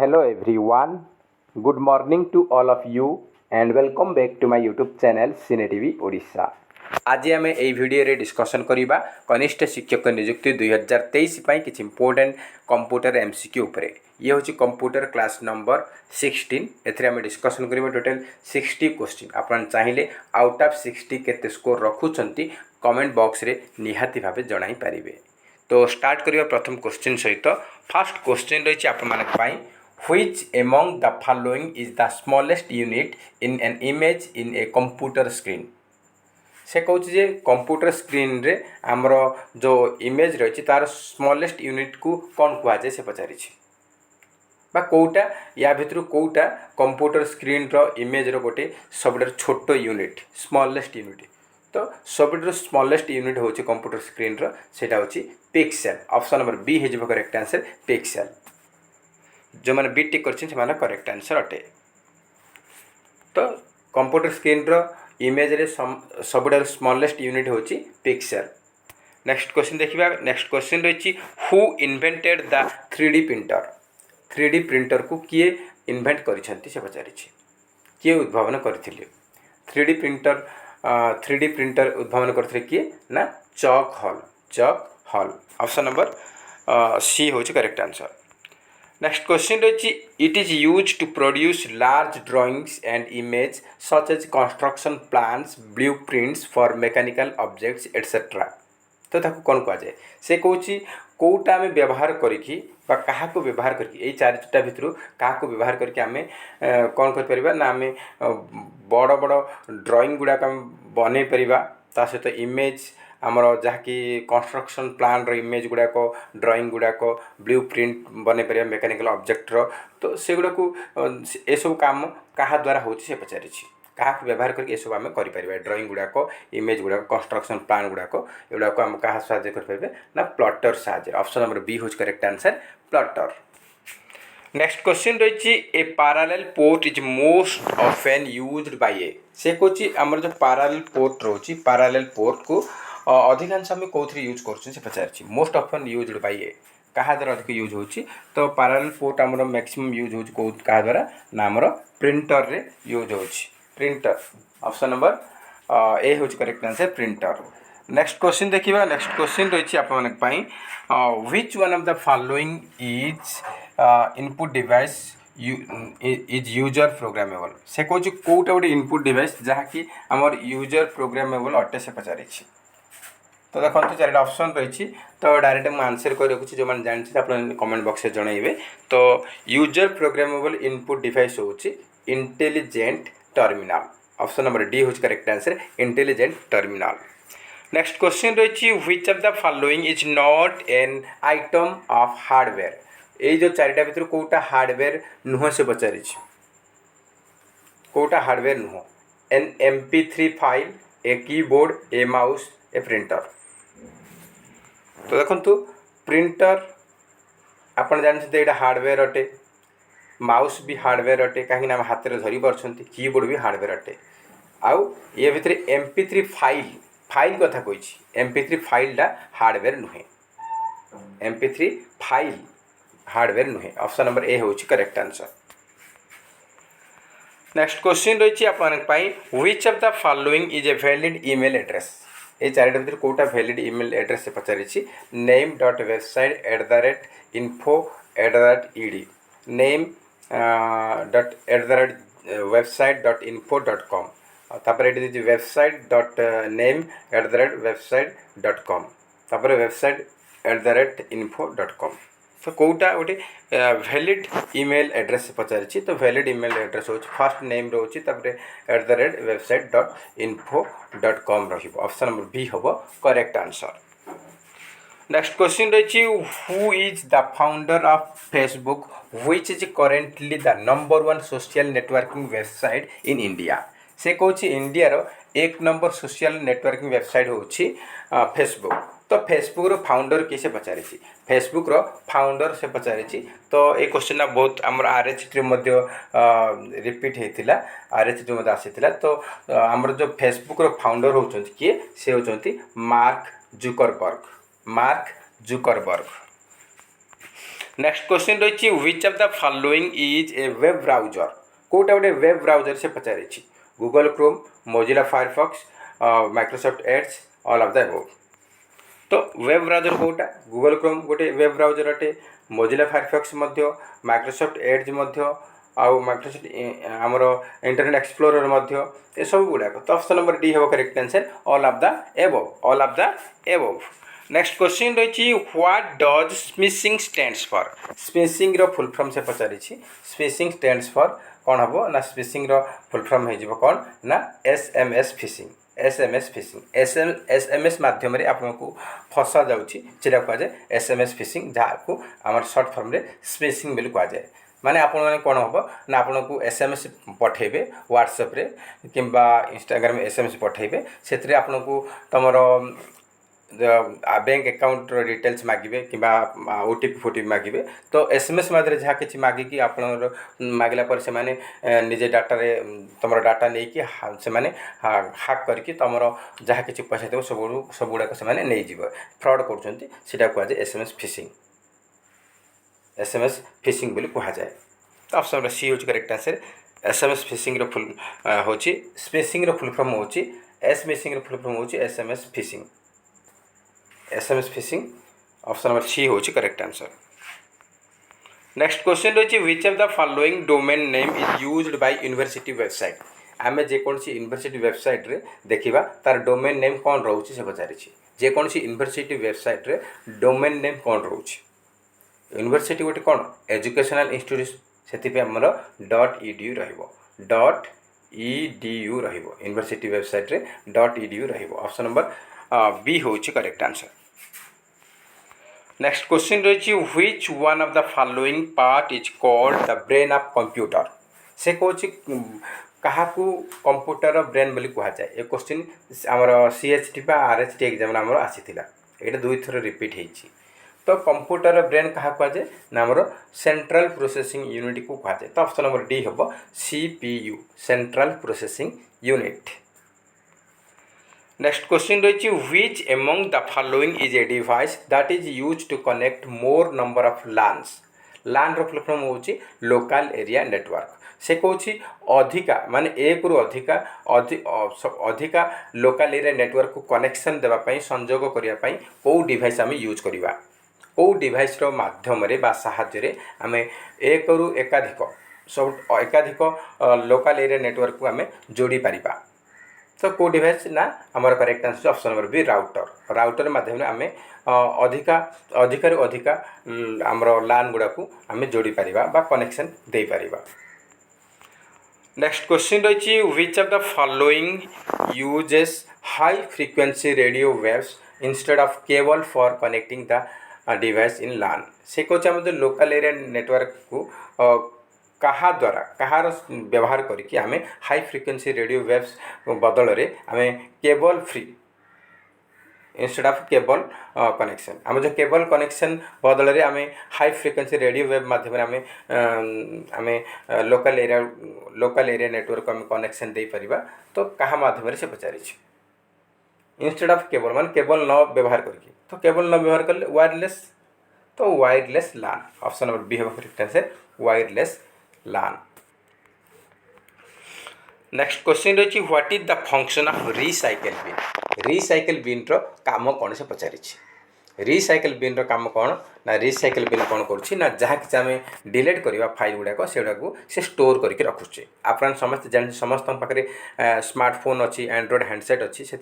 Hello everyone, good morning to all of you and welcome back to my YouTube channel Cine TV Odisha। आज आम यही video discussion करवा कनिष्ठ शिक्षक नियुक्ति 2023 किसी इंपोर्टेंट कंप्यूटर एमसीक्यू उपरे। ये हूँ कंप्यूटर क्लास नंबर 16। एम डिस्कसन करेंगे टोटल 60 क्वेश्चन। आप चाहिए आउट ऑफ 60 केते स्कोर रखुंट कमेंट बॉक्स रे निहाती भाव जन पारे। तो स्टार्ट करिया प्रथम क्वेश्चन सहित। फर्स्ट क्वेश्चन रही आप Which among the following is the smallest unit in an image in a computer screen? से कहूँ जे कंप्यूटर स्क्रीन रे आमर जो इमेज रही तार स्मॉलेस्ट यूनिट को कौन कहुए से पचारि कौटा या भितर कौटा कंप्यूटर स्क्रीन रो इमेज रो गोटे सब छोट यूनिट स्मॉलेस्ट यूनिट। तो सब स्मॉलेस्ट यूनिट हूँ कंप्यूटर स्क्रीन रो सेटा हूँ पिक्सेल। ऑप्शन नंबर बी हो करेक्ट आंसर पिक्सेल। जो मैंने बी टिक कर करेक्ट आंसर अटे। तो कंप्यूटर स्क्रीन रो इमेज रे सब स्मॉलेस्ट यूनिट हूँ पिक्सेल। नेक्स्ट क्वेश्चन देखिए। नेक्स्ट क्वेश्चन रही who invented the 3D printer. 3D printer को किए इन्वेंट करिसेंती से पचारि किए उद्भावन करथिले। 3D प्रिंटर उद्भावन करथिले किए ना चक हॉल। ऑप्शन नंबर सी हूँ करेक्ट आंसर। नेक्स्ट क्वेश्चन रही it is use to produce large drawings and image such as construction plans blueprints for mechanical objects etcetera. तो ताको कौन कहुए से कहूँ कौटा आम व्यवहार करी क्या व्यवहार करी चारिटा भितर क्या व्यवहार करके आम कौन कर ना आम बड़ बड़ ड्राइंग गुड़ाक बन पार सहित इमेज आमर जहाँकि कंस्ट्रक्शन प्लान रो इमेज गुड़ाक ड्राइंग गुड़ाक ब्लू प्रिंट बन पार मैकेनिकल ऑब्जेक्टर। तो से गुड़ा को सब काम क्या द्वारा हो पचारि क्या व्यवहार करके सब आम कर ड्राइंग गुड़ाक इमेज गुड़ाक कंस्ट्रक्शन प्लान गुड़ाक एगुड़ाक आम क्या साहाଯ୍य करें ना प्लॉटर साहाଯ୍य। ऑप्शन नंबर बी हूँ correct answer plotter. Next question रही a parallel port is most often used by a. से कहूँ आमर जो पैरेलल पोर्ट रोची पैरेलल पोर्ट को अधिकांश आम कौन यूज कर पचारि most often used by a क्या द्वारा अधिक यूज होची। तो पैरेलल पोर्ट आमर मैक्सिमम यूज होची को क्या द्वारा ना आमर प्रिंटर रे यूज होची प्रिंटर। ऑप्शन नंबर ए हूँ correct answer printer. Next question देखिए। नेक्स्ट क्वेश्चन रही आप which one of the following is input device is user programmable. से कहूँ कौटा गोटे इनपुट डिवाइस जहाँकि आमर यूजर प्रोग्रामेबल अटे से पचारि। तो देखो चारिटा ऑप्शन रही। तो डायरेक्ट मुझे आंसर कर रखुच्छी जो मैंने जानते आप कमेंट बॉक्स में जनइबे। तो यूजर प्रोग्रामेबल इनपुट डिवाइस हूँ intelligent terminal. Option number D हूँ correct answer intelligent terminal. Next question रही which of the following is not an item of hardware. ये जो चारिटा भितर कौटा हार्डवेयर नुह से पचारि कौटा हार्डवेयर नुह। An MP3 file a keyboard a mouse a printer. तो देखो प्रिंटर आपन जानते यहाँ हार्डवेयर अटे माउस भी हार्डवेयर अटे कहीं हाथ में धरी पार्टी कीबोर्ड भी हार्डवेयर अटे। आउ ये भितर MP3 फाइल कथा कही MP3 फाइलटा हार्डवेयर नुहे MP3 फाइल हार्डवेयर नुहे। ऑप्शन नंबर ए हूँ करेक्ट आंसर। नेक्स्ट क्वेश्चन रही आप which of the following is a valid email address. ये चारिटा भितर कौटा वैलिड ईमेल एड्रेस से पचारि name.website@info@ed name.website.info.com तापर ये website.name@website.com तापर website@info.com। तो कौटा गोटे वैलिड ईमेल एड्रेस से पचारि। तो वैलिड ईमेल एड्रेस हूँ फर्स्ट नेम रोचे @website.info.com रही। ऑप्शन नंबर बी हम करेक्ट आंसर। नेक्स्ट क्वेश्चन रही who is the founder of Facebook which is currently the number 1 social networking website in India. से कहूँ इंडिया रो 1 नंबर सोशल नेटवर्किंग वेबसाइट हूँ Facebook. तो Facebook रो founder किए से पचारि Facebook रो founder से पचारि। तो ये क्वेश्चन बहुत आम RHT रिपीट होता RHT आसीला। तो आमर जो फेसबुक रो फाउंडर होती किए से होती मार्क जुकरबर्ग। नेक्स्ट क्वेश्चन रही which of the following is a web browser कोटा गोटे वेब ब्राउजर से पचारि Google Chrome Mozilla Firefox Microsoft Edge all of the above तो वेब ब्राउजर कोटा गूगल क्रोम गोटे वेब ब्राउजर अटे मोजिला फायरफॉक्स माइक्रोसॉफ्ट एड्स आउ माइक्रोसॉफ्ट आमर इंटरनेट एक्सप्लोरर ये सब गुड़ाक तो ऑप्शन नंबर डी हम correct answer all of the above next question रही what does smishing stands for smishing रो फुल फॉर्म से पचारि स्मिशिंग स्टैंड्स फॉर कौन हम ना स्मिशिंग रो फुल फॉर्म हो कौन ना SMS phishing SMS phishing SMS माध्यम आपको फसा जाऊँगी सेटा कहुए एसएमएस फिशिंग जहाँ को आम सर्ट फॉर्म रे स्मिशिंग बोली कहुए माने आपण मैंने कौन हम ना आपन को एसएमएस पठेबे व्हाट्सएप रे किंबा इंस्टाग्राम में एसएमएस पठेबे से आपन को तुमर बैंक अकाउंट डिटेल्स मागिबे किंबा ओटीपी फोटीपी मागिबे तो एसएमएस माध्यम जहाँ किसी मागिकी आप मागिला पर से माने निजे डाटा रे तुम डाटा नहीं कि से माने हाक करके तुम जहाँ किसी पैसा थो सब गुड़ाक से नहीं जीव फ्रॉड कर कहुए एसएमएस फिशिंग एसएमएस फिशिंग बोली कहुए तो ऑप्शन नंबर सी हूँ correct answer SMS phishing full हूँ स्मिशिंग फुल फॉर्म हूँ एसमिशिंग फुल फॉर्म हूँ SMS phishing SMS phishing option number C हूँ करेक्ट आंसर नेक्स्ट क्वेश्चन रही which of the following domain name is used by university website आम जेकोसी university website रे देखा तार डोमेन नेम कौन रोचे से पचारि जेकोसी यूनिवर्सिटी वेबसाइट रे डोमेन नेम कौन रोचे यूनिवर्सिटी गोटे कौन एजुकेशनल इंस्टीट्यूट से आमर .edu .edu यूनिवर्सिटी वेबसाइट रे .edu ऑप्शन नंबर बी हूँ करेक्ट आंसर नेक्स्ट क्वेश्चन रही which one of the following part is called the brain of computer से कौन क्या कंप्यूटर ब्रेन बोली कहुए ये क्वेश्चन आमर सीएचटी आरएचटी एग्जाम आमर आसीला ये दुई थर रिपीट होती तो कंप्यूटर ब्रेन क्या कहुए ना आमर सेंट्रल प्रोसेसिंग यूनिट को कहुए तो ऑप्शन नंबर डी हम CPU central processing unit next question रही which among the following is a device that is use to connect more number of LANs LAN full form हूँ local area network से कौन अधिका माने एक रु अधिका लोकल एरिया नेटवर्क को कनेक्शन देवाई संजोग करने कौ डिवाइस आम यूज करवा कौ डिवाइस माध्यम साहाय्य आम एक रु एकाधिक सब एकाधिक लोकल एरिया नेटवर्क को आम जोड़ी पारिबा तो कौ डिवाइस ना आमर correct answer option number B router माध्यम आम अधिकार अधिका आमर लान गुड़ा को आम जोड़ी पारिबा बा कनेक्शन दे पारिबा नेक्स्ट क्वेश्चन रही which of the following uses high frequency radio waves instead of cable for connecting the device in LAN से कौन लोकल एरिया नेटवर्क को कहा द्वारा कहार व्यवहार करके आम हाई फ्रीक्वेंसी रेडियो वेव्स बदल रे आम cable free instead of cable connection आम जो केबल कनेक्शन बदल रे आम हाई फ्रीक्वेंसी रेडियो वेव माध्यम आम लोकल एरिया नेटवर्क आम कनेक्शन दे परिबा तो कहा माध्यम से पचारि इंस्टेड ऑफ केबल मान केबल न व्यवहार करके तो केबल न व्यवहार कले वायरलेस तो wireless LAN option number B हम correct answer wireless LAN next question रही what is the function of recycle bin रो काम कौन से पचारि रिसाइकल बिन रो काम कौन ना रिसाइकल बिन कौन करुच्ची ना जहाँ कि आम डिलीट करवा फाइल गुड़ाक से से स्टोर करके रखुचे आप समस्त जान समस्त पाखे स्मार्टफोन अच्छी एंड्रॉइड हैंडसेट अच्छी से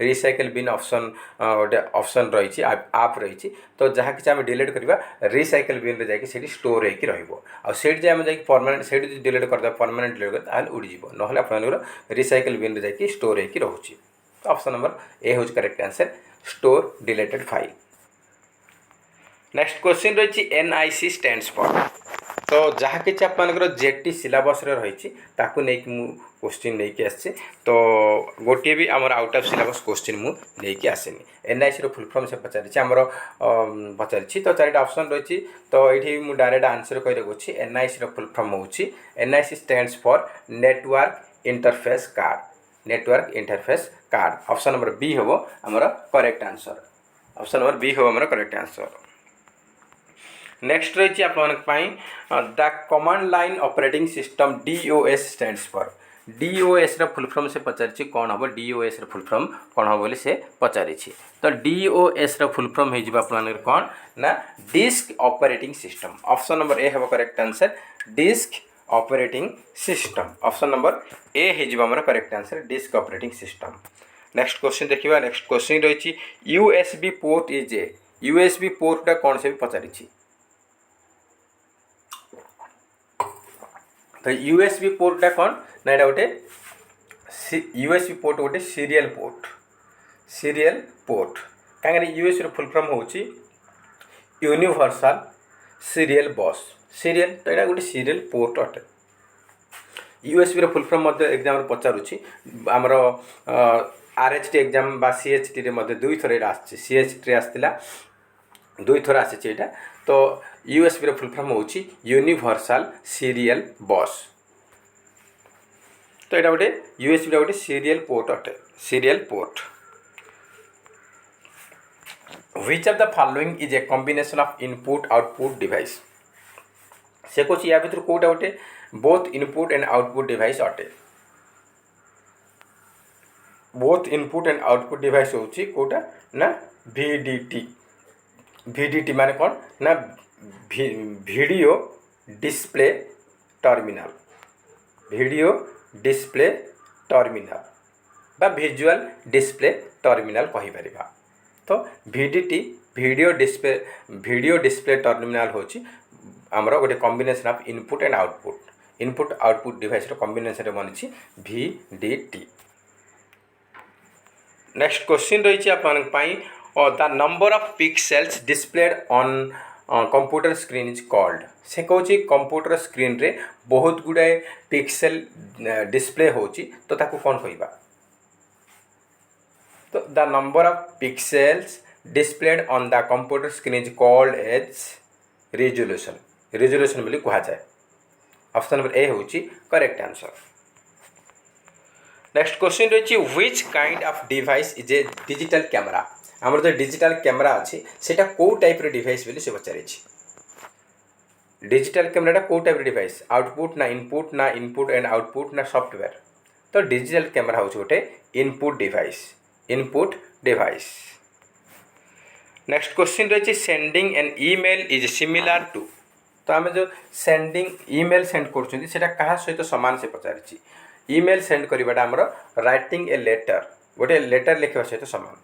रिसाइकल बिन ऑप्शन गोटे ऑप्शन रही आप रही तो जहाँ कि आम डिलीट करवा रिसाइकल बिन रे जाकि सेठी स्टोर होकर रही परमानेंट से डिलीट करदे परमानेंट डिलीट कर उड़ीज ना आप रिसाइकल बिन रे जाकि स्टोर होकर रोचे तो ऑप्शन नंबर ए हूँ correct answer store deleted file next question रही एनआईसी स्टैंड्स फॉर तो जहाँ कि आपर जेटी सिलेबस रही नहीं क्वेश्चन नहीं आसी तो गोटे भी आमर आउट ऑफ सिलेबस क्वेश्चन मुझे आसनी एनआईसी फुल फॉर्म से पचारि आमर पचारि तो चारिटा ऑप्शन रही तो ये मुझे डायरेक्ट आंसर कही एनआईसी फुल फॉर्म हूँ NIC stands for network interface card option number B हम आमर correct answer option number B हम आमर करेक्ट आंसर नेक्स्ट रही the command line operating system DOS stands for DOS रा full form से पचारि कौन हम DOS रा फुल फॉर्म कौन हम बोली से पचारि तो DOS रा फुल फॉर्म हो कौन ना disk operating system option number A है correct answer disk operating system option number A है correct answer disk operating system next question देखिए नेक्स्ट क्वेश्चन रही USB port is a USB पोर्टा कौन से भी पचारि तो USB पोर्टा कौन ना यहाँ गोटे USB पोर्ट गोटे सीरियल पोर्ट कहीं USB फुल फॉर्म हो यूनिवर्सल सीरियल बस सीरियल तो यहाँ गोटे सीरियल पोर्ट अटे USB फुल फॉर्म एग्जाम पचारुची आमर RHT एग्जाम बा CHT रे मध्य दुई थर आसी CHT रे आसला दुई थर आसी यहाँ तो USB फुल फॉर्म हो यूनिवर्सल सीरियल बस तो यहाँ गोटे USB गोटे सीरियल पोर्ट अटे serial port which of the following is a combination of input output device से कौन या भर कौटा गोटे both input and output device अटे both input and output device होची कोटा ना VDT माने कौन ना video display terminal video display terminal बा विजुअल डिस्प्ले टर्मिनल कहि परिबा तो VDT वीडियो डिस्प्ले टर्मिनल होची हमरो गोटे combination of input and output device रो कॉम्बिनेशन रे बनिछि VDT नेक्स्ट क्वेश्चन रही the number of pixels displayed on computer screen is called से कौन कंप्यूटर स्क्रीन रे बहुत गुड़ाए पिक्सेल डिस्प्ले होची तो ताको कौन कहबा तो the number of pixels displayed on the computer screen is called as resolution बोली कहा जाए ऑप्शन नंबर ए होची करेक्ट आंसर नेक्स्ट क्वेश्चन रही which kind of device is a digital camera आमर जो डिजिटल कैमरा अच्छी सेटा को टाइप रे डिवाइस बोली से पचारि डिजिटल कैमराटा को टाइप रे डिवाइस आउटपुट ना इनपुट एंड आउटपुट ना सॉफ्टवेयर तो डिजिटल कैमरा हो गोटे इनपुट डिवाइस नेक्स्ट क्वेश्चन रही sending an email is similar to तो आम जो सेंडिंग ईमेल सेंड कर क्या सहित सामान से पचारि ईमेल सेंड करवाटा आमर राइटिंग ए लेटर गोटे लेटर लिखा सहित सामान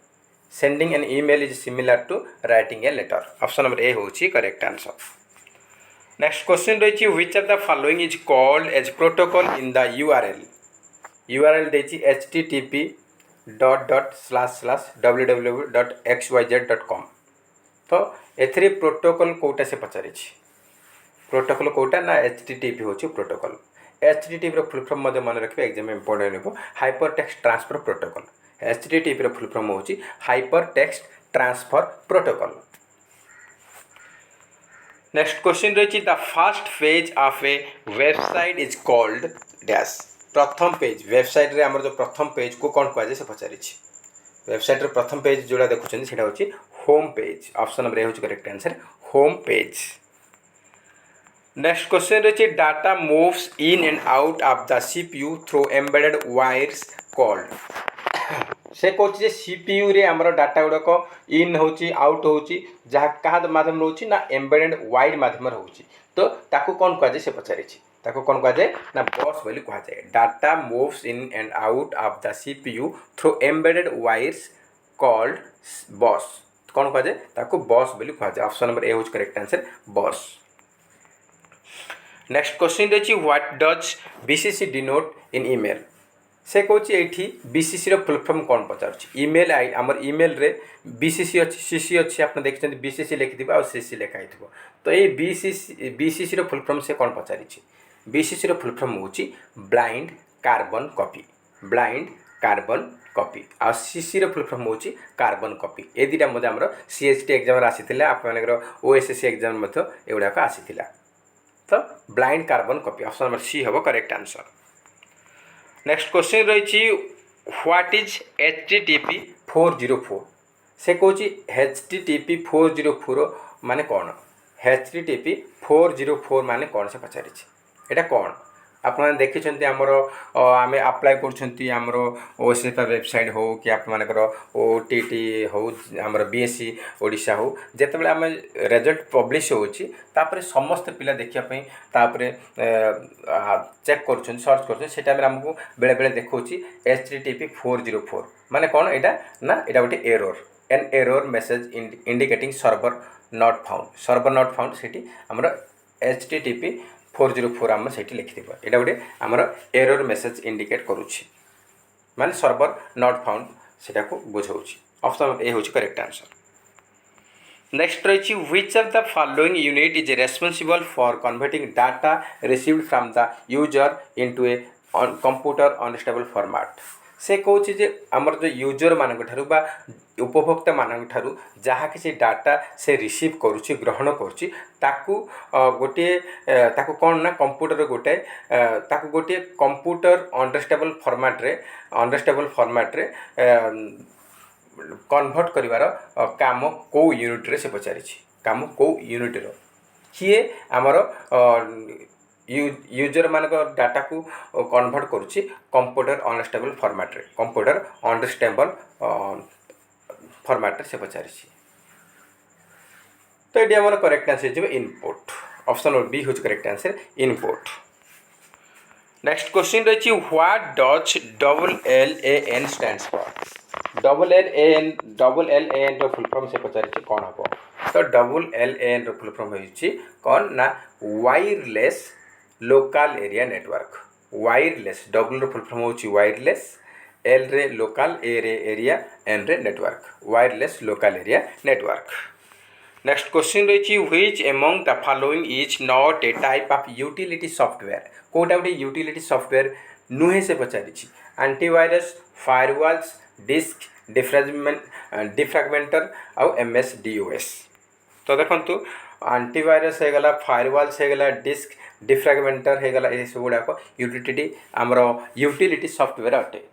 sending an email is similar to writing a letter option number A होची करेक्ट आंसर नेक्स्ट क्वेश्चन रही which of the following is called as protocol in the URL देछि http://www.xyz.com तो एथरे protocol Kota से पचारि protocol Kota ना HTTP होची protocol HTTP रो full form मन रखिए एग्जाम में इंपोर्टेंट हो hyper text transfer protocol HTTP रो फुल फॉर्म होची hyper text transfer protocol next question रही the first page of a website is called dash प्रथम पेज वेबसाइट रे हमर जो प्रथम पेज को कौन कह से पचारि वेबसाइट रो प्रथम पेज जोड़ा देखुछन सेटा होची home page option number A होची correct answer home page next question रही data moves in and out of the CPU through embedded wires called से कौन CPU रे हमर डाटा गुड़ाक इन होची आउट होची जहाँ क्या माध्यम होची ना एम्बेडेड वायर माध्यम होची तो ताको कौन कह से पचारि ताको कौन कह ना बस बोली कह जाए data moves in and out of the CPU through embedded wires called बस कौन कह ताको बस बोली कह जाए ऑप्शन नंबर ए होची करेक्ट आंसर बस नेक्स्ट क्वेश्चन रही what does BCC denote in email से कौन ये BCC रो फुल फॉर्म कौन पचार ईमेल आई आमर ईमेल रे BCC अच्छी CC अच्छी आप देखते BCC लिखि और CC लिखाई तो ये BCC रो फुल फॉर्म से कौन पचारि BCC रो फुल फॉर्म होची ब्लाइंड कार्बन कॉपी आ CC रो फुल फॉर्म होची कार्बन कॉपी ए दुटा मध्य आमर CHT एग्जाम आसीथिला आपनकर OSSC एग्जाम मध्य एगुड़ाक आसीथिला तो blind carbon copy option number C हम करेक्ट आंसर नेक्स्ट क्वेश्चन रही व्हाट इज HTTP 404 से कौन HTTP 404 माने कौन HTTP 404 माने कौन से पचारि एटा कौन आपने देखिए आमर आम अप्लाई कर ओसीपा वेबसाइट हो कि आप मानकर OTT हो आमर BSc ओडिशा हो जिते आम रिजल्ट पब्लिश होपर समस्त पिला देखापी चेक कर सर्च कर टाइम आमको बेले बेले देखा HTTP 404 माने कौन एटा ना एटा गोटे error an error message indicating server not found से आमर HTTP 404 आम से लिखि एटा गोटे आमर एरर मेसेज इंडिकेट करुच्ची माने सर्वर नॉट फाउंड सेटा को बुझाऊँगी ऑप्शन ए हूँ करेक्ट आंसर। नेक्स्ट रही which of the following unit is responsible for converting data received from the user into a computer unstable format से कौच जे आमर जो यूजर मान बा उपभोक्ता मान जहाँ किसी डाटा से रिसीव करुच्ची ग्रहण करुच्ची ताकू गोटे ताकू कौन ना कंप्यूटर गोटे ताकू गोटे कंप्यूटर अनस्टेबल फॉर्मेट कन्वर्ट करिवार काम को यूनिट रे से पचारि काम को यूनिट रो किए आमर यूजर मान डाटा को कन्वर्ट करुच्ची कंप्यूटर अनस्टेबल फॉर्मेट से पचारि तो ये आम करेक्ट आंसर हो इनपुट ऑप्शन बी हूँ correct answer input. Next question रही what does LLAN stands for LLAN रो फुल फॉर्म से पचारि कौन हम तो LLAN रो फुल फॉर्म हो कौन ना wireless local area network wireless double रो फुल फॉर्म हो वायरलेस एल रे लोकल ए रे एरिया एन रे network wireless local area network. Next question रही which among the following is not a type of utility software कोटा गोटे utility software नुहे से पचारि एंटीवायरस फायरवॉल्स डिस्क डिफ्रैगमेंटर आउ MSDOS तो देखो एंटीवायरस हो गला फायरवॉल्स हो गला डिस्क डिफ्रैगमेंटर हो गला ये सब गुड़ाक यूटिलिटी सॉफ्टवेयर अटे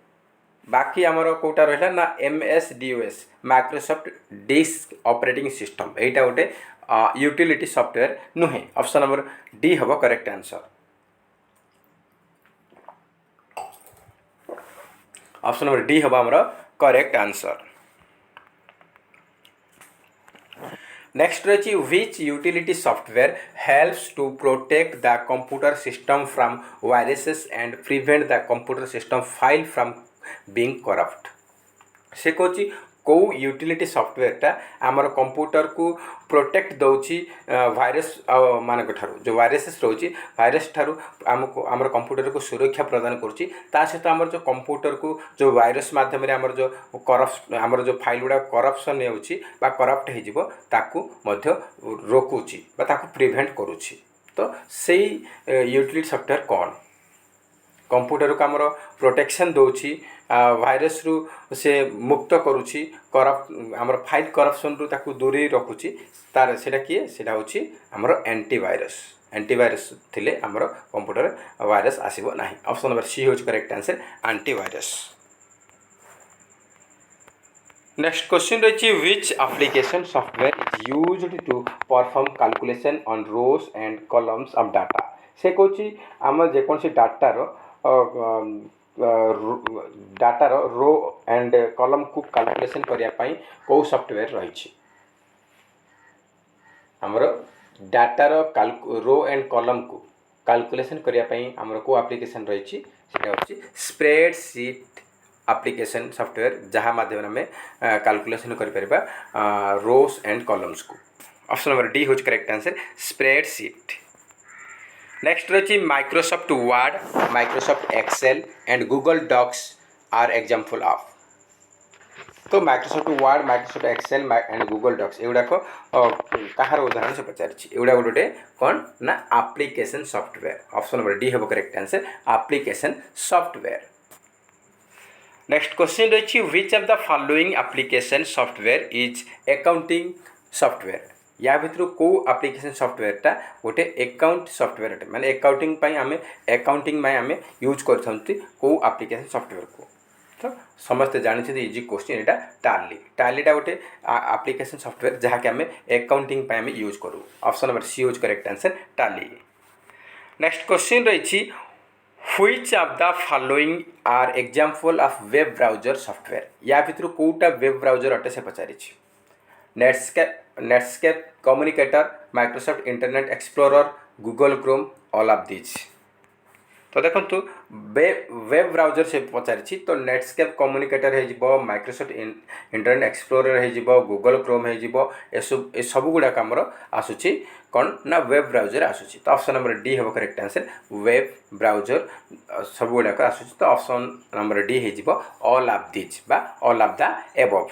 बाकी आमर कोटा रहा ना MSDOS Microsoft disk operating system यहीटा गोटे यूटिलिटी सॉफ्टवेयर नुहे ऑप्शन नंबर डी हम correct answer option number D हम आमर करेक्ट आंसर। नेक्स्ट रही which utility software helps to protect the computer system from viruses and prevent the computer system file from being corrupt से कौची कौ utility सॉफ्टवेयरटा आमर computer को प्रोटेक्ट दौची वायरस मान जो वायरसेस रोची वायरस ठारू आमको आमर कंप्यूटर को सुरक्षा प्रदान करुच्ची ता सहित आमर जो कंप्यूटर को जो वायरस माध्यम आमर जो आमर जो फाइल गुड़ा करप्शन होची बा करप्ट हो ताकू मध्य रोकुची बा ताकू प्रिवेंट करुच्ची तो सही यूटिलिटी सॉफ्टवेयर कौन कंप्यूटर को आमर प्रोटेक्शन दौची वायरस रु से मुक्त करुच्ची करप्ट आमर फाइल करप्शन रु ताकू दूरी रखुची तार सेटा किए सेटा होची आमर एंटीवायरस थिले आमर कंप्यूटर वायरस आसीबो नाही ऑप्शन नंबर सी होची correct answer antivirus. Next question रही which application software is used to perform calculation on rows and columns of data से कौची आम जेकोसी डाटार रो एंड कॉलम को कैलकुलेशन करने कौ सॉफ्टवेयर रही आमर डाटार रो एंड कॉलम को कैलकुलेशन करने आमर को एप्लिकेशन रही स्प्रेडशीट एप्लिकेशन सॉफ्टवेयर जहाँ माध्यम में कैलकुलेशन कर रोज एंड कॉलम्स को ऑप्शन नंबर डी हूँ करेक्ट आंसर स्प्रेडशीट। नेक्स्ट रही Microsoft Word Microsoft Excel and Google Docs are example of तो Microsoft Word Microsoft Excel and Google Docs एगुड़ाक कहार उदाहरण से पचारि एगुड़ा गोटे कौन ना application software option number D हम correct answer application software. Next question रही which of the following application software is accounting software या भितर को एप्लिकेशन सॉफ्टवेयरटा गोटे अकाउंट सॉफ्टवेयर अटे माने अकाउंटिंग आम यूज कर एप्लिकेशन सॉफ्टवेयर को तो समस्ते जानते इजी क्वेश्चन यहाँ टाली टालीटा गोटे एप्लिकेशन सॉफ्टवेयर जहाँकि आम अकाउंटिंग आम यूज करूँ ऑप्शन नंबर सी होज correct answer Tally. Next question रही which of the following are example of web browser software या भितर कोटा वेब ब्राउजर अटे से पचारि Netscape Communicator Microsoft Internet Explorer Google Chrome all of this. तो देखो वेब ब्राउजर से पचारि तो नेटस्केप कम्युनिकेटर हो माइक्रोसॉफ्ट इंटरनेट एक्सप्लोरर हो गूगल क्रोम हो सब गुड़ाक आमर आसूची कौन ना वेब ब्राउजर आसूची। तो ऑप्शन नंबर डी हम करेक्ट आंसर वेब ब्राउजर सब गुड़ाक आसूची। तो ऑप्शन नंबर डी हो ऑल ऑफ दिस बा all of the above.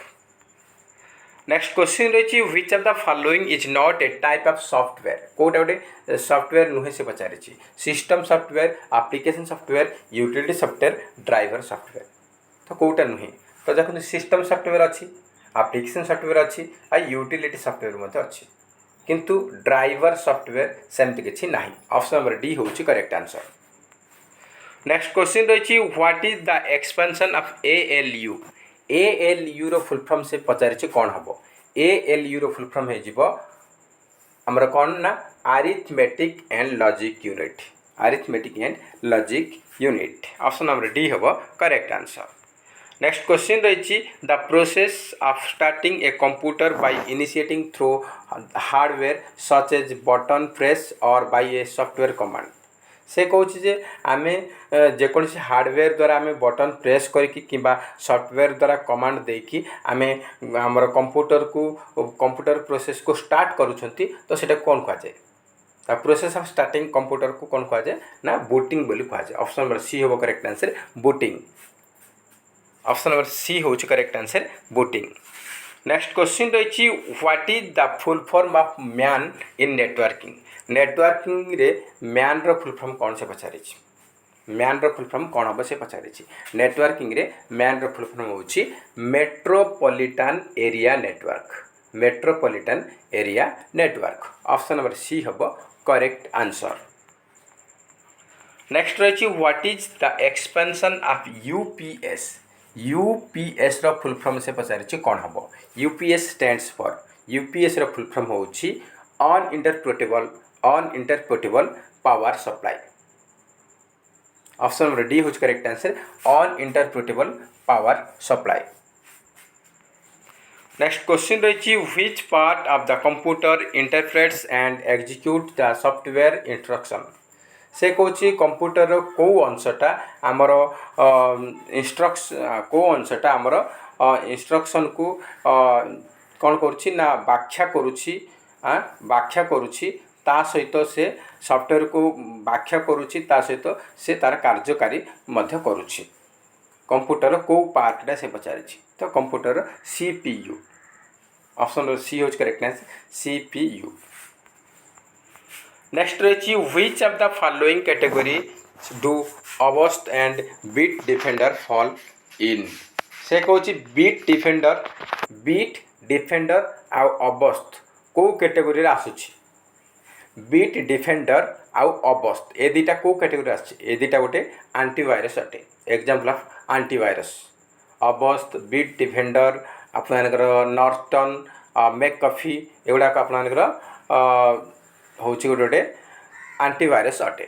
Next question रही which of the following is not a type of software कोटा गोटे सॉफ्टवेयर नुहे से पचारि system software application software utility software driver software. तो कोटा नुहे तो देखो सिस्टम सॉफ्टवेयर अच्छी एप्लिकेशन सॉफ्टवेयर अच्छी आ यूटिलिटी सॉफ्टवेयर अच्छी किंतु ड्राइवर सॉफ्टवेयर सेमती किसी ना। ऑप्शन नंबर डी हूँ करेक्ट आंसर। नेक्स्ट क्वेश्चन रही what is the expansion of ALU ALU रो फुल फॉर्म से पचारि कौन हम ALU रो फुल फॉर्म हो आमर कौन ना arithmetic and logic unit arithmetic and logic unit. Option number D हम करेक्ट आंसर। नेक्स्ट क्वेश्चन रही the process of starting a computer by initiating through hardware such as button press or by a software command. से कहूँ जे आम जेकोसी hardware द्वारा आम button press करके कि सॉफ्टवेयर द्वारा कमांड देकी आम आमर कंप्यूटर प्रोसेस को स्टार्ट करूँगी तो सेटा कौन कहुए प्रोसेस ऑफ स्टार्टिंग कंप्यूटर को कौन कहुए ना बूटिंग बोली कहुए। ऑप्शन नंबर सी हम correct answer booting. Option number C हूँ correct answer booting. Next question रही what is the full form of MAN in networking networking रे मैन रो फुल फॉर्म कौन से पचारि मैन रो फुल फॉर्म कौन हम से पचारि नेटवर्किंग रे मैन रो फुल फॉर्म होची metropolitan area network metropolitan area network. Option number C हम करेक्ट आंसर। नेक्स्ट रही what is the expansion of UPS रो फुल फॉर्म से पचारि कौन हम UPS स्टैंड्स फॉर UPS रो फुल फॉर्म होची uninterruptible power supply. Option number D होच correct answer uninterruptible power supply. Next question रही which part of the computer interprets and execute the software instruction. से कहूँ कंप्यूटर कौ अंशटा आमर कौ अंशटा आमर इंस्ट्रक्शन को कौन करुच्ची ना व्याख्या करुच्ची ता सहित से सॉफ्टवेयर को व्याख्या करुच्ची ता सहित से तार कार्यकारी मध्य करुच्ची कंप्यूटर को पार्टा से पचारि तो computer CPU। Option number C होज करेक्ट आंसर CPU। नेक्स्ट रही which of the following category do Avast and Bitdefender fall in. से कहूँ बीट डिफेंडर आउ अबस्ट कौ कैटेगरी आसूची बीट डिफेंडर आउ अबस्ट ए दुटा कौ कैटेगरी आए दुटा गोटे आंटीवायरस अटे example of antivirus Avast Bitdefender आपनकर नॉर्टन मैकअफी एगुड़ाक आपनकर हूँ गोटे आंटीवायरस अटे।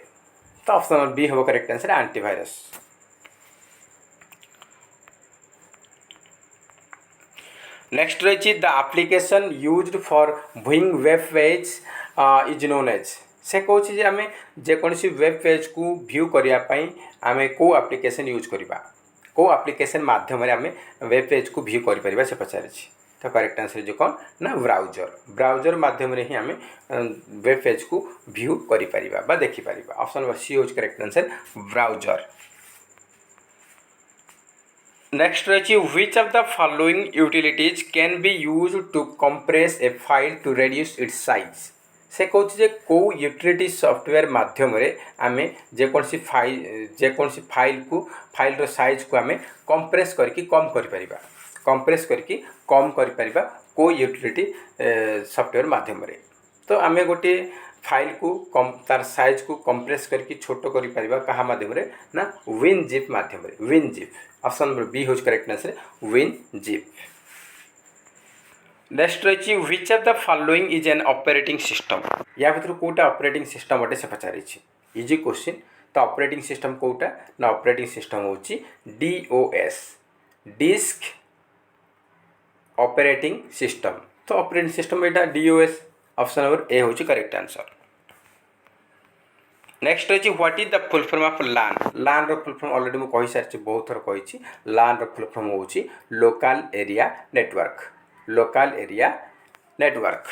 तो ऑप्शन नंबर बी हम करेक्ट आंसर आंटीवायरस। नेक्स्ट रही the application used for viewing web page is known as. से कहूँ जे आम जेकोसी वेब पेज को व्यू करने आम कौ एप्लिकेशन यूज करवा कौ एप्लिकेशन माध्यम आम वेब पेज को व्यू कर से पचारि। तो करेक्ट आंसर जो कौन ना ब्राउजर माध्यम ही आम वेब पेज को व्यू कर देखिपर। ऑप्शन नंबर सी होज करेक्ट आंसर ब्राउजर। नेक्स्ट रही which of the following utilities can be used to compress a file to reduce its size. से कहूँ जे कौ यूटिलिटी सॉफ्टवेयर माध्यम आम जेकोसी फाइल रो साइज को आम कंप्रेस करके कम कर कौ यूटिलिटी सॉफ्टवेयर माध्यम। तो आम गोटे फाइल को कम तार साइज को कंप्रेस करके छोट करि परिबा कहा माध्यम रे ना विनजिप माध्यम रे विनजिप ऑप्शन नंबर बी होज करेक्ट आंसर विनजिप। नेक्स्ट रही which of the following is an operating system या भीतर कोटा ऑपरेटिंग सिस्टम अटे से पचारि इजी क्वेश्चन। तो ऑपरेटिंग सिस्टम कोटा ना ऑपरेटिंग सिस्टम होची डीओएस डिस्क ऑपरेटिंग सिस्टम। तो ऑपरेटिंग सिस्टम एटा डीओएस ऑप्शन नंबर ए होची करेक्ट आंसर। नेक्स्ट रही what is the full form of LAN LAN रो फुल फॉर्म ऑलरेडी मुझे कहि सारी बहुत थर कही लान रो फुल फॉर्म होची local area network local area network.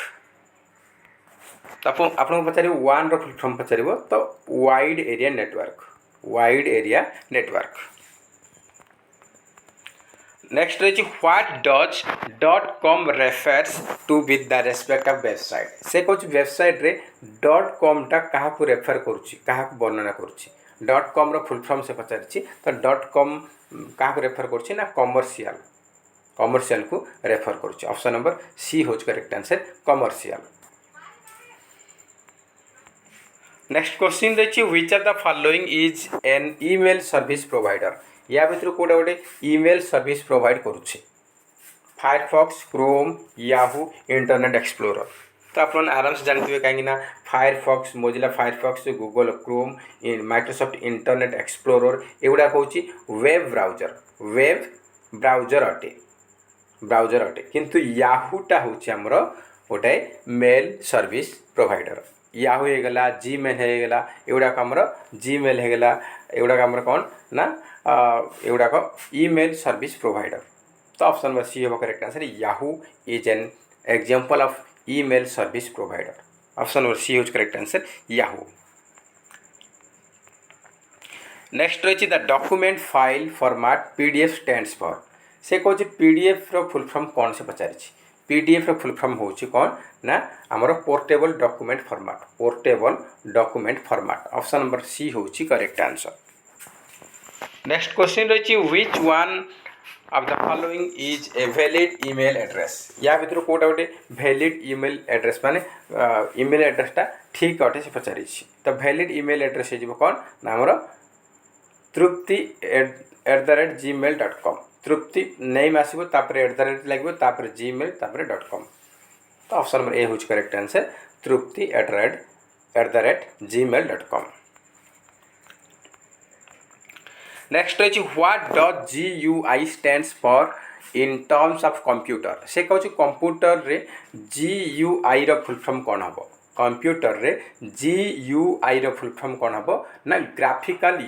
तो आपको पचार वन रो फुल फॉर्म पचार तो wide area network wide area network. Next रही what does .com refers to with the respect of website से कौन वेबसाइट रे .com टा क्या रेफर करुच्ची क्या वर्णना करुच्ची .com रो फुल फॉर्म से पचारि तो .com क्या रेफर करुच्ची ना कमर्शियल कमर्शियल को रेफर करुच्ची ऑप्शन नंबर सी होज correct answer commercial. Next question रही which of the following is an email service provider या भीतर कोटा गोटे ईमेल सर्विस प्रोवाइड करुच्छे Firefox Chrome Yahoo Internet Explorer. तो आप आराम से जानते कहीं Firefox Mozilla Firefox Google Chrome Microsoft Internet Explorer एगुड़ा हूँ वेब ब्राउजर अटे किंतु याहूटा हूँ आमर गोटे मेल सर्विस प्रोवाइडर याहू होगला जीमेल होगला एगुड़ाक आमर जीमेल होगला एगुड़ाक आमर कौन ना एगुड़ाक ईमेल सर्विस प्रोवाइडर। तो ऑप्शन नंबर सी होगा correct answer Yahoo is an example of email service provider option number C होज करेक्ट आंसर याहू। नेक्स्ट रही the document file format PDF stands for से कौन पीडीएफ रो full form कौन से पचारि पीडीएफ रो फुल फॉर्म होची कौन ना आमर portable document format option number C होची करेक्ट आंसर। नेक्स्ट क्वेश्चन रही which one of the following is a valid email address या भीतर कोटा गोटे वैलिड ईमेल एड्रेस माने ईमेल एड्रेसटा ठीक अटे से पचारि तो वैलिड ईमेल एड्रेस हो कौन ना आमर trupti@gmail.com तृप्ति नेम आसो लगे gmail.com। तो ऑप्शन नंबर ए हूँ करेक्ट आंसर trupti@gmail.com। नेक्स्ट रही what does GUI stands for in terms of computer से कहूँ कंप्यूटर रे GUI रो फुल फॉर्म कौन हम कंप्यूटर रे GUI रो फुल फॉर्म कौन हम ना graphical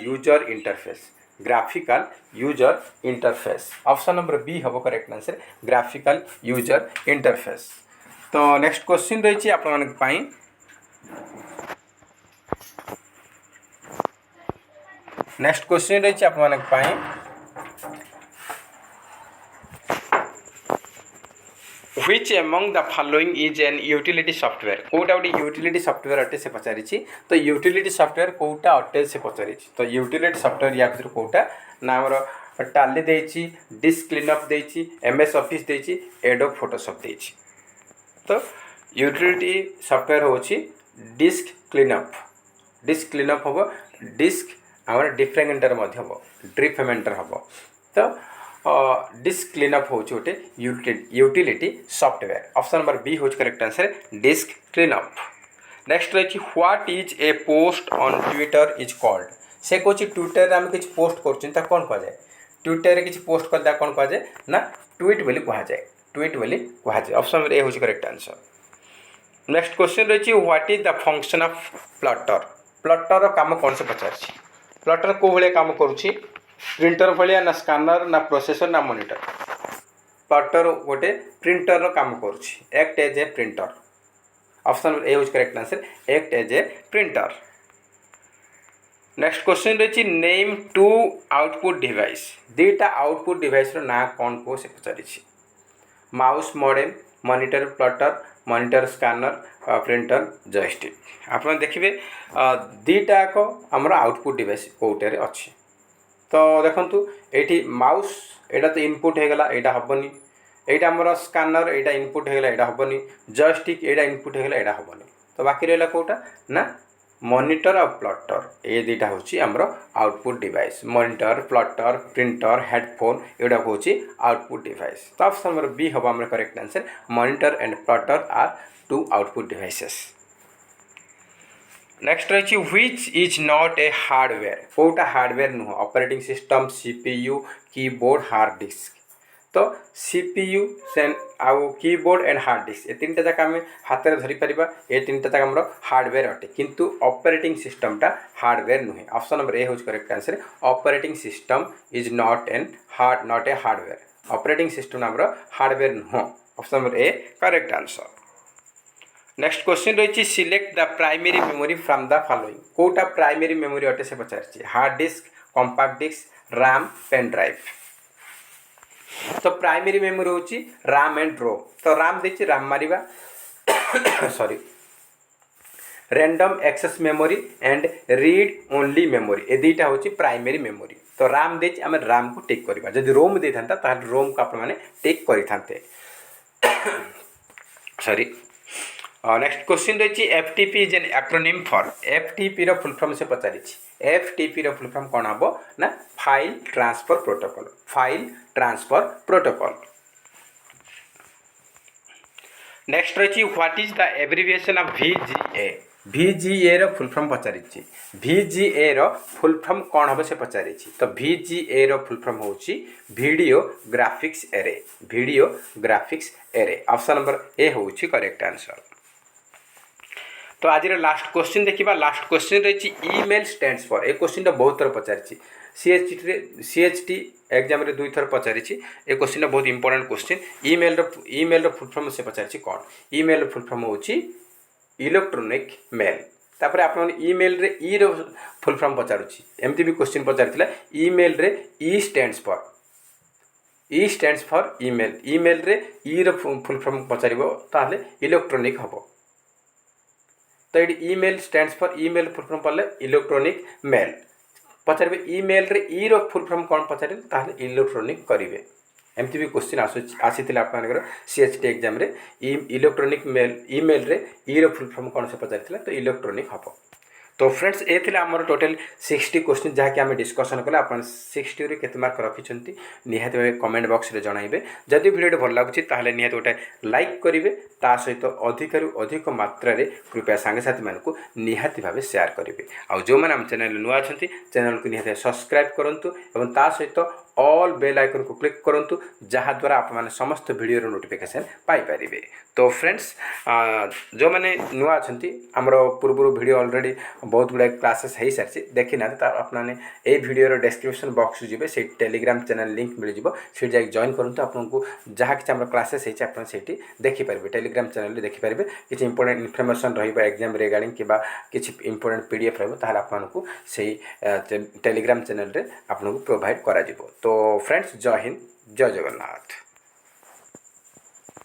user interface option number B हम correct answer graphical user interface. तो नेक्स्ट क्वेश्चन रही आप नेक्स्ट क्वेश्चन रही आप which among the following is an utility software कोटा गोटे यूटिलिटी सॉफ्टवेयर अटे से पचारि तो यूटिलिटी सॉफ्टवेयर कोटा अटे से पचारि तो यूटिलिटी सॉफ्टवेयर या भीतर कोटा ना आमर टाली देछि डिस्क क्लीनअप देछि MS ऑफिस देछि एडोब फोटोशॉप देछि। तो यूटिलिटी सॉफ्टवेयर होछि डिस्क क्लीनअप हम डिस्क आमर डिफ्रेगमेंटर मध्य हम ड्रिफ्रेगमेंटर हम। तो डिस्क क्लीनअप हो गोटे utility software option number B हूँ correct answer disk cleanup. Next रही what is a post on Twitter is called से कौन ट्विटर आम किसी पोस्ट कर कौन कहुए ट्विटर रे किसी पोस्ट कर कौन कहुए ना ट्वीट बोली कहुए ऑप्शन नंबर ए हूँ करेक्ट आंसर। नेक्स्ट क्वेश्चन रही what is the function of plotter काम कौन से पचार प्लटर कौ भाया काम करुच्ची प्रिंटर भाया ना स्कानर ना प्रोसेसर ना मॉनिटर प्लटर गोटे प्रिंटर काम करुच्ची act as a printer option number A हूँ correct answer act as a printer. Next question रही नेम टू आउटपुट डिवाइस दुईटा आउटपुट डिवाइस ना कौन को से पचारि mouse modem monitor plotter monitor scanner printer joystick आप देखिए दुईटाक आमर आउटपुट डिवाइस कौटे अच्छी। तो देखु ये माउस यहाँ तो इनपुट होगला यहाँ हेनी यहाँ आमर स्कानर यहाँ इनपुट होगला यहाँ हेनी जॉयस्टिक यहाँ इनपुट होगला यहाँ हेनी। तो तो बाकी रहा कौटा ना मॉनिटर और प्लॉटर ये दुटा हूँ आमर output device monitor plotter printer headphone एगुड़ा हूँ आउटपुट डिवाइस तो ऑप्शन नंबर बी हम आम correct answer monitor and plotter are two output devices. Next रही which is not a hardware कौटा हार्डवेयर नुह operating system CPU keyboard hard disk तो CPU सेन आउ कीबोर्ड एंड हार्ड डिस्क ये तीन जाक आम हाथ में धरी पार ये तीन जाक आम हार्डवेयर अटे किंतु ऑपरेटिंग सिस्टमटा हार्डवेयर नुहे ऑप्शन नंबर ए हूँ correct answer operating system is not a hardware operating system आम हार्डवेयर नुह option number A correct answer. Next question रही select the primary memory from the following कौटा primary memory अटे से पचार hard disk compact disk RAM pen drive तो primary memory हूँ RAM and ROM तो रैम देखिए रैम मारिबा sorry random access memory and read only memory ये दुईटा हूँ प्राइमरी मेमोरी तो रैम देखिए आम रैम को टेक करवा जब रोम दे था रोम को आपने टेक करते सॉरी। नेक्स्ट क्वेश्चन रही FTP is an acronym for FTP रो फुल फॉर्म से पचारि एफटीपी रो फुल फॉर्म कौन हम ना file transfer protocol file transfer protocol. Next रही what is the abbreviation of VGA VGA रो फुल फॉर्म पचारि VGA रो फुल फॉर्म कौन हम से पचारि तो VGA रो फुल फॉर्म होची video graphics array video graphics array option number A होची करेक्ट आंसर। तो आज लास्ट क्वेश्चन देखा लास्ट क्वेश्चन रही email stands for a question बहुत थर पचारि CHT एग्जाम रे 2 थर पचारि ए क्वेश्चन बहुत इंपोर्टेंट क्वेश्चन ईमेल रो फुल फॉर्म से पचारि कौन ईमेल फुल फॉर्म होची इलेक्ट्रॉनिक मेल तापर आपन ईमेल रे ई रो फुल फॉर्म पचारुची एमती भी क्वेश्चन पचारिथिला ईमेल रे ई स्टैंड्स फॉर ईमेल रे ई रो फुल फॉर्म पचारिबो ताले इलेक्ट्रॉनिक हबो तो ये email stands for email full form पड़े इलेक्ट्रॉनिक मेल पचारे ईमेल रे ई रो फुल फॉर्म कौन पचारे ताहले इलेक्ट्रॉनिक करेंगे एमती भी क्वेश्चन आसी आपर CHT एग्जाम रे इलेक्ट्रॉनिक मेल ईमेल रे ई रो फुल फॉर्म कौन से पचारि तो इलेक्ट्रॉनिक हम। तो फ्रेंड्स ये थे आमर टोटल 60 क्वेश्चन जहाँकि आम डिस्कसन कले आप 60 रे केते मार्क रखिंट निहाती भाव कमेंट बॉक्स रे जनइबे जदि वीडियो भल लगुच ताहले निहाती गोटे लाइक करेंगे ता सहित अधिकरू अधिक मात्रा रे कृपया सांगसाथी मानक निहाती भाव शेयर करेंगे आउ जो मैंने आम चैनल नुआ अच्छा चैनल को निहाती सब्सक्राइब करूँ और ता सहित ऑल बेल आइकन को क्लिक करूँ जहाँद्वारा आप समस्त वीडियो नोटिफिकेशन पाइपर। तो फ्रेंड्स जो मैंने नुआ अच्छा आमर पूर्व वीडियो ऑलरेडी बहुत गुड़ाए क्लासेस हो सारी देखी ना आपने ये वीडियो डिस्क्रिप्शन बॉक्स जी से टेलीग्राम चैनल लिंक मिल जाए जा जॉइन करूँ आपको जहाँ कि आम क्लासेस होती देखिपारे टेलीग्राम चैनल देखिपारे किसी इंपोर्टेंट इनफर्मेशन रहा एग्जाम रिगार्डिंग कि किसी इंपोर्टेंट PDF रहा से टेलीग्राम चैनल आपको प्रोवाइड करा। तो फ्रेंड्स जय हिंद जय जगन्नाथ।